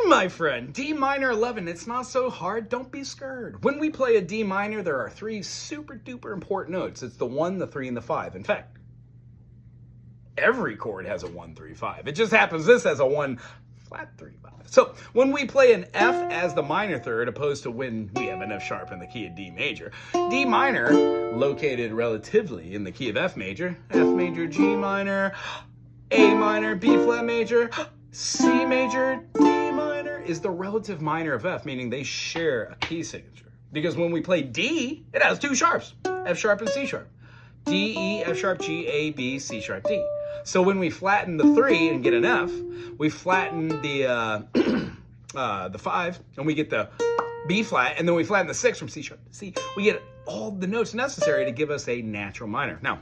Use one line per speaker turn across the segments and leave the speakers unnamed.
My friend, D minor 11, it's not so hard, don't be scared. When we play a D minor, there are three super duper important notes. It's the 1, the 3, and the 5. In fact, every chord has a 1, 3, 5. It just happens this has a 1 flat 3, 5. So when we play an F as the minor third, opposed to when we have an F sharp in the key of D major, D minor, located relatively in the key of F major, G minor, A minor, B flat major, C major, D minor is the relative minor of F, meaning they share a key signature. Because when we play D, it has two sharps, F sharp and C sharp. D, E, F sharp, G, A, B, C sharp, D. So when we flatten the 3 and get an F, we flatten the 5 and we get the B flat, and then we flatten the 6 from C sharp to C. We get all the notes necessary to give us a natural minor. Now,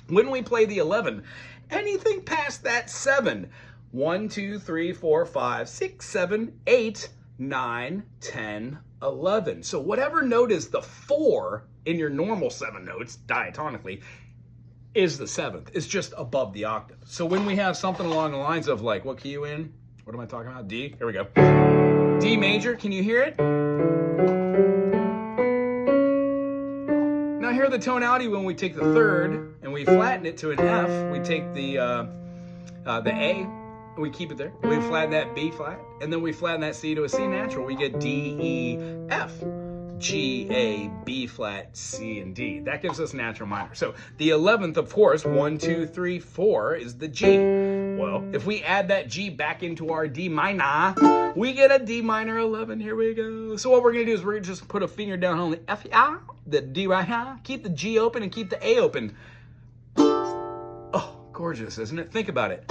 when we play the 11, anything past that 7, 1, 2, 3, 4, 5, 6, 7, 8, 9, 10, 11. So whatever note is the 4 in your normal 7 notes, diatonically, is the 7th. It's just above the octave. So when we have something along the lines of like, what key you in? What am I talking about? D? Here we go. D major, can you hear it? Now hear the tonality when we take the 3rd and we flatten it to an F. We take the A, and we keep it there. We flatten that B flat, and then we flatten that C to a C natural. We get D, E, F. G, A, B flat, C, and D. That gives us natural minor. So the 11th, of course, 1, 2, 3, 4 is the G. Well, if we add that G back into our D minor, we get a D minor 11. Here we go. So what we're going to do is we're going to just put a finger down on the F, the D right here, keep the G open and keep the A open. Oh, gorgeous, isn't it? Think about it.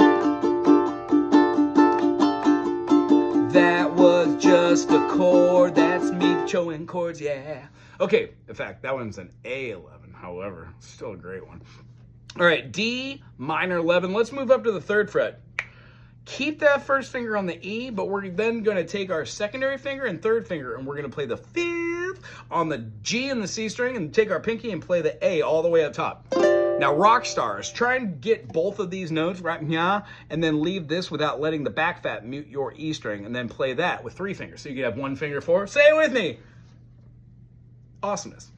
That was just a chord, that's me showing chords, yeah. Okay, in fact, that one's an A11, however, still a great one. All right, D minor 11, let's move up to the 3rd fret. Keep that first finger on the E, but we're then gonna take our secondary finger and 3rd finger, and we're gonna play the 5th on the G and the C string, and take our pinky and play the A all the way up top. Now, rock stars, try and get both of these notes right here, and then leave this without letting the back fat mute your E string, and then play that with 3 fingers. So you can have 1 finger for, say it with me, awesomeness.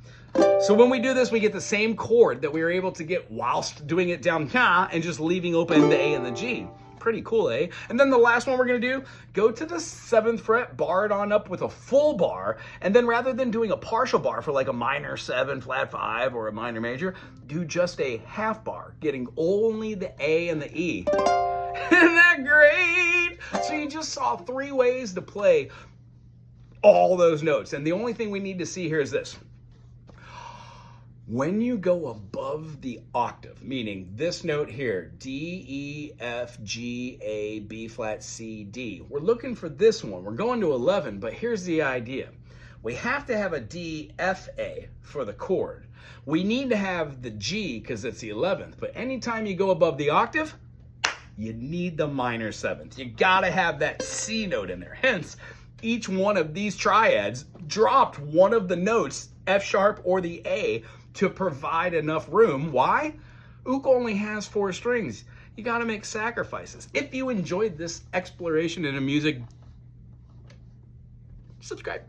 So when we do this, we get the same chord that we were able to get whilst doing it down here and just leaving open the A and the G. Pretty cool, eh? And then the last one we're gonna do, go to the 7th fret, bar it on up with a full bar, and then rather than doing a partial bar for like a minor 7, flat 5, or a minor major, do just a half bar, getting only the A and the E. Isn't that great? So you just saw 3 ways to play all those notes, and the only thing we need to see here is this. When you go above the octave, meaning this note here, D, E, F, G, A, B flat, C, D, we're looking for this one. We're going to 11, but here's the idea. We have to have a D, F, A for the chord. We need to have the G because it's the 11th, but anytime you go above the octave, you need the minor 7th. You gotta have that C note in there. Hence, each one of these triads dropped one of the notes, F sharp or the A, to provide enough room. Why? Ook only has 4 strings. You gotta make sacrifices. If you enjoyed this exploration into music, subscribe.